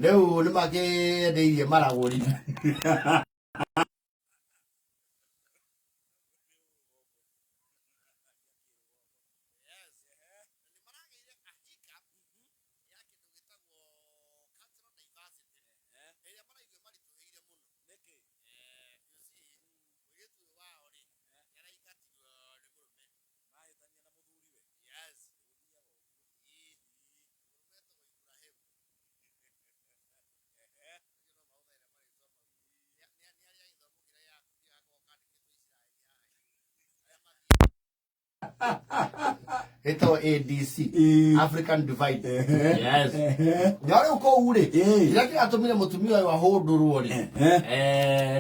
Leo nimake ndeirie maraguri. It's ADC, African Divide. Yes. Nyore uko ule. Yaki atumire mutumia wa hoduru ori.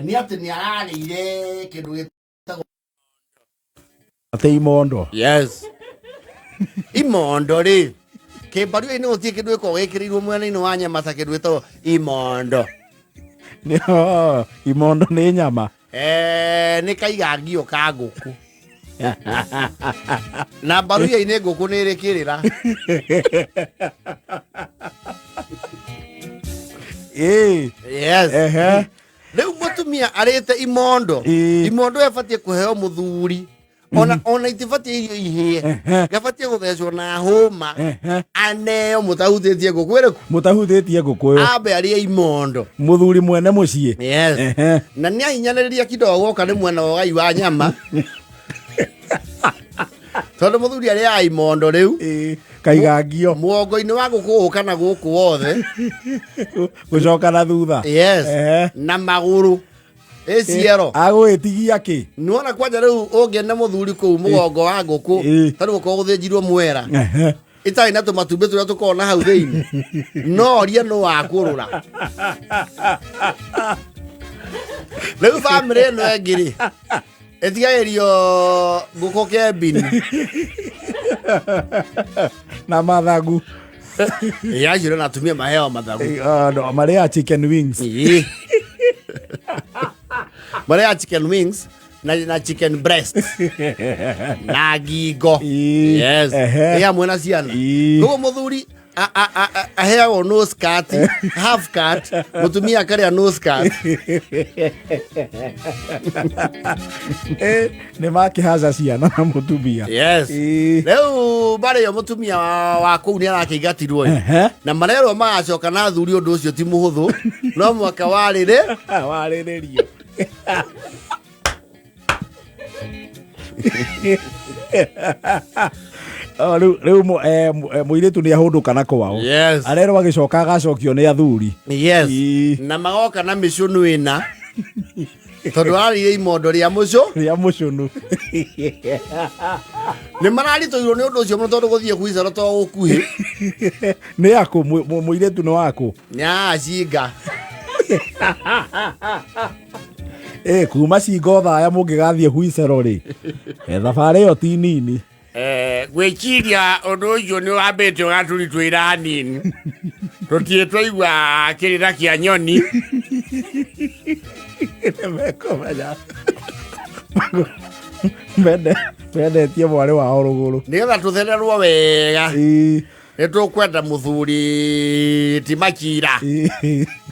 Ni ati ni ararire kindu gitagwo ate Imondo. Yes. Imondo ri. Kibaru ino utie kindu giko gikirirwo mwena ino wa nyama ta kindu gitagwo Imondo. Nio Imondo ni nyama. Ni kaigangio ka nguku. Na baru ya ine nguku ni rikirira. Yes. Leo mutumia arete Imondo. Imondo efatie kuheo muthuri. Ona itifatie irio ihie. Gafatie guthecwo na homa. Aneo mutahutetie nguku iriku. Mutahutetie nguku yo. Abe ari Imondo. Muthuri mwene mucie. Yes. Na ni ahinyaniria kidogo kana mwena wa gai wa nyama. Tondu muthuri ari ya Imondo riu kaigangio muongo-ini wa nguku kana guku wothe gucoka na thutha. Yes. Na maguru ciero agwitigia ki nuona kwanja riu ungienda muthuri kuu mugongo wa nguku tari gukorwo guthinjirwo mwera itai na tumatumbi turia tukorwo na hau thiini no ria no wakurura riu family ino engiri etigaerio nguku kembini na mathagu yajire na tumia maheo mathagu no maria chicken wings maria chicken wings na chicken breast na gigo. Yes. Ya mwena ciana nugo muthuri aheagwo nose cut, half cut, mutumia akaria nose cut. Ni makihaza ciana na mutumia. Yes. Leo bare yo mutumia wa kuu ni arakigatirwo na marero magacoka na thuri undu ucio ti muhuthu no mwaka wariririo. Riu muiritu ni ahunduka na kwao. Yes. Arero agicoka agacokio ni athuri. Yes. Na magoka na micunu ina tondu arire Imondo ria mucunu ni mararitoirwo ni undu ucio muno tondu guthie kwicaro to gukuhi ni aku muiritu ni waku nya cinga kuma cingo thaya mungigathie huicero ri thabari yo ti nini gwiciria undu ucio ni wambite ugaturitwira hanini tutie twaigua kirira kia nyoni mende tie mwari wa oruguru nigetha tuthenerwo wega ni tukwenda muthuri ti makira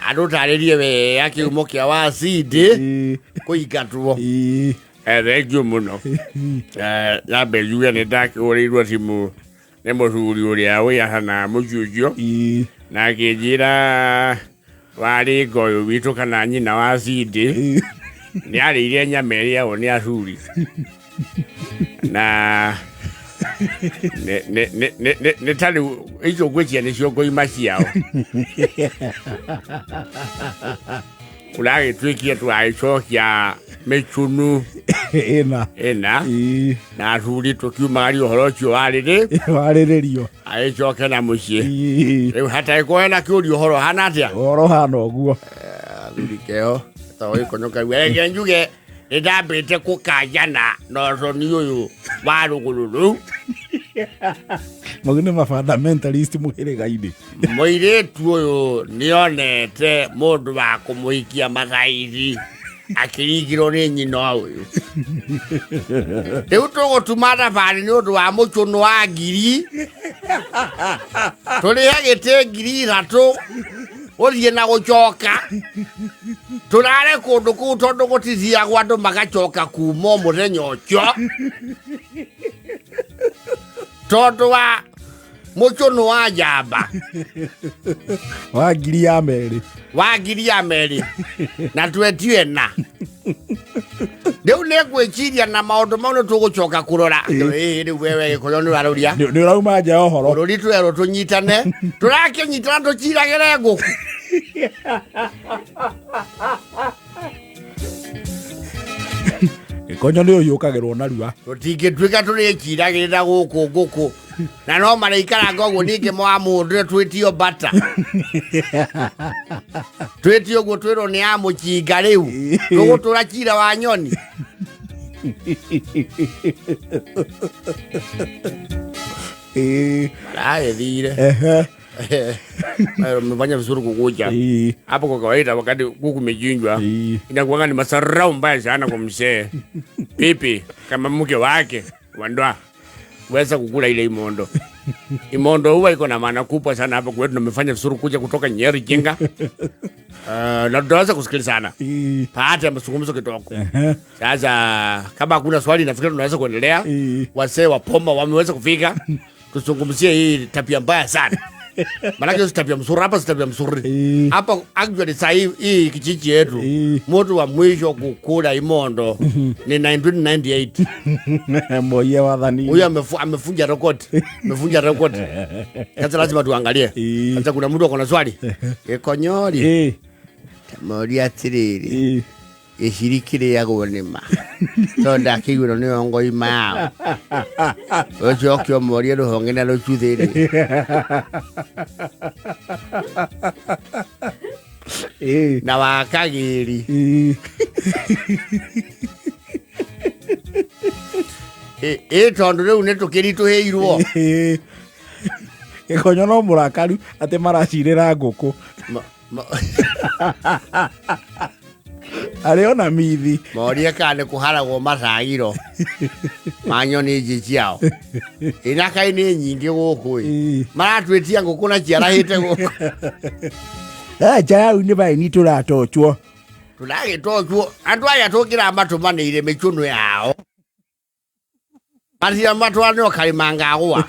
andu taririe wega kiumo kia wacindi kuingatwo. Thank you muno. Yabe yuga ni ndakiurirwo timu ni muthuri uria wihana mucucio na akinjira Waringa uyu witu kana nyina wa cindi ni ariire nyama iria ni athuri na ne tari icio gwicia nicio ngoima ciao uragitwikia twaicokia micunu ina na athuri tukiumagari uhoro ucio wariririo aicoke na mucii riu hatai kuhena kiuria uhoro hana atia uhoro hana uguo athuri keo tawikonyoka wege njuge ndambite kukajana no roni uyu wa ruguru riu magune ma fundamentalist muhirigaini muiritu uyu nionete mundu wa kumuikia mathairi akirigirwo ni nyina uyu riu tugutumana bari ni undu wa mucuno wa ngiri turihagite ngiri 3 uthie na gucoka turare kundu kuu tondu gutithiagwo andu magacoka kuma muthenya ucio tondu wa mucuno wa njamba wa ngiri ya meri na twetio na riu nĩngwĩciria na maũndũ mau nĩ tũgũcoka kũrora rĩu wewe gĩkũyũ nĩ ũraroria nĩ ũrauma nja ũhoro bũrũri twerwo tũnyitane tũrakĩnyitana tũciragĩre ngũkũ gĩkonyo nĩ ũyũkagĩrwo narua tũtingĩtuĩka tũrĩciragĩrĩra gũkũ ngũkũ na no marĩikaranga ũguo ningĩ wa mũndũ twĩtio mbata twĩtio ũguo twĩrwo nĩ ya mũcinga rĩu tũgũtũra cira wa nyoni agĩthire mefanya vizuri kukuja hapo. Kwa kawaida wakati kuku mechinjwa inakuwa ni masarau mbaya sana kwa mzee. Pipi kama mke wake wandoa weza kukula ile imondo. Imondo huwa iko na maana kubwa sana hapa kwetu, na mmefanya vizuri kuja kutoka Nyeri Jenga. Na tunaweza kusikilizana. Paate ya mazungumzo kidogo. Sasa kama hakuna swali nafikiri tunaweza kuendelea. Wasee wa Poma wameweza kufika. Tuzungumzie hii tabia mbaya sana. Maana si tabia mzuri hapa, si tabia mzuri. Hapa actually sasa hii kijiji yetu mtu wa mwisho kukula imondo ni 1998. Moyo wadhani. Huyo amefunja rekodi. Amefunja rekodi. Sasa lazima tuangalie. Sasa kuna mtu akona swali. Konyori. Tamori atiriri. Ishirikire yago nima. Tonda kiguro ni ongo ima. Gucokio mori ruhonge na rucuthiri. Na wakagiri. Tondu riu ni tukirituheirwo. Gĩkonyo no mũrakaru atĩ maracirĩra ngũkũ. Aliona mithi. Moria kane kuharagwo macagiro. Manyoni nji ciao. Inaka ni nyingi guku. Maratwetia ngũkũ na ciarahite guku. Jao ni bai ni turatochwo. Turagitochwo. Andu aya tukira matumanire michuno yao. Maria matwane okarimanga agwa.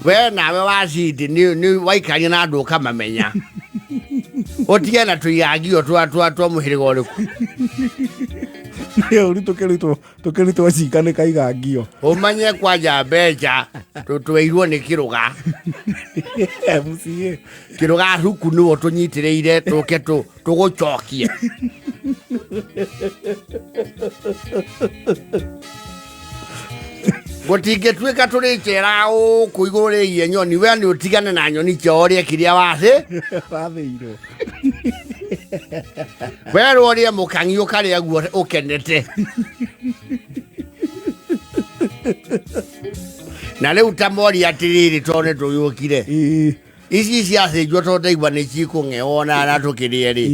We nawe wacindi ni waikania na andu kamamenya. Otiana tuyagio twa muhirigo uriku. Yo tukelito wacikane kaigangio. Umanye kwaja mbeca tweirwo ni kiruga. Musie. Kiruga ruku niwo tunyitireire tuke tugucokie. Gutingetwika turicera kuiguririe nyoni, we ni utigane na nyoni cioria kiria wase watheiro. We roria mukangio kariagwo ukenete. Na leo tamori atiriri tone tuyukire. Ici ciacenjwo tondu igua ni cikung'eona na tukirie ri.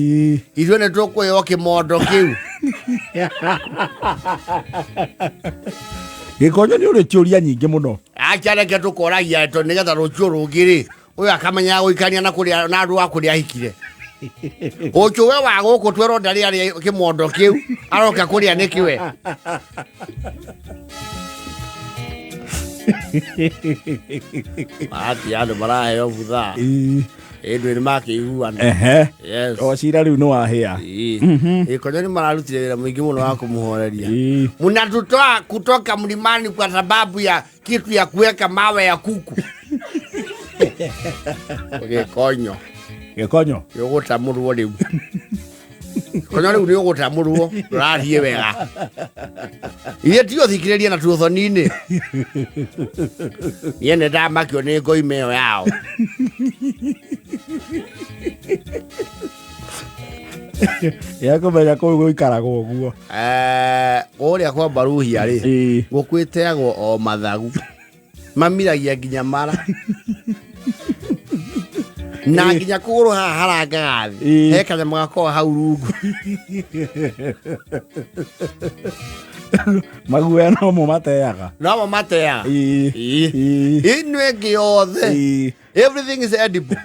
Ithuĩ nĩ tũkwĩo kĩmondo kĩu. Gĩkonyo nĩ ũrĩ ciũria nyingĩ mũno. Acha reke tũkoragia to nĩgetha rũciũ rũngĩ rĩ ũyũ akamenya gũikania na kũrĩa na andũ wa kũrĩa ahikire. Ũcũwe wa gũkũ twerwo ndarĩ arĩ kĩmondo kĩu aroka kũrĩa nĩkĩwe. Ati andũ maraheo thutha. Ĩndũ nĩ makĩiguana. Yes. O cira rĩu nĩ wahĩa. Gĩkonyo nĩ mararutire wĩra mũingĩ mũno wa kũmũhoreria. Mnatutoa kutoka mlimani kwa sababu ya kitu ya kuweka mawe ya kuku. Gĩkonyo. Gĩkonyo. Yũgũtamũrwo rĩu. Gĩkonyo rĩu nĩ ũgũtamũrwo rũrathiĩ wega. Iye tio thikĩrĩria na tuothoni-inĩ. Niĩ nĩ ndamakio nĩ ngoima ĩyo yao. Yakũmenya kũu gũikaragwo ũguo. Ũrĩa kwa Baruhia rĩ ngũkũ ĩteagwo o mathagu. Mamiragia nginya mara. Na nginya kũgũrũ haha harangaga thĩ. He kanyamũ gakoragwo hau rungu. Maguoya no mo mateaga. No mo mateaga. Ĩno ĩngĩ yothe. Everything is edible.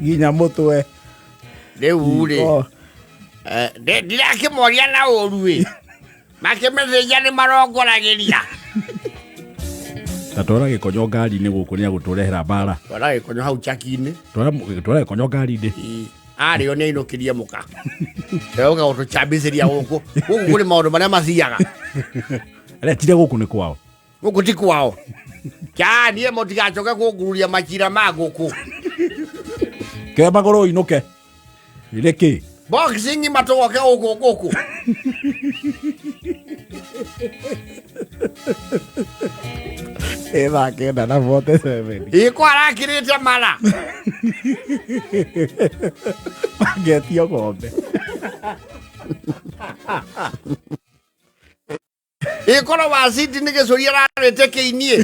Ginya mutwe. Riu ri. Ndirakimuria na uru ri. Makimetheja ni marongoragiria. Tatwara gikonyo ngari-inĩ gũkũ nĩ agũtũrehera mbara. Twara gikonyo hau chaki-inĩ. Twara gikonyo ngari-inĩ. Arĩo nĩ ainũkĩrie mũka. Ndĩroka gũtũcambicĩria gũkũ. Gũkũ kũrĩ maũndũ marĩa mathiaga. Tire gũkũ nĩ kwao. Gũkũ ti kwao. Kĩa niĩ mũtigacoke kũngururia makira ma gũkũ. Ke magũrũ inũke. Nĩkĩ? Boxing matũgoke gũkũ. Eva kenda na 47. Iko arakirite mara. Magetio ng'ombe. Iko no wasiti nĩ gĩcũria rarĩte kĩinie.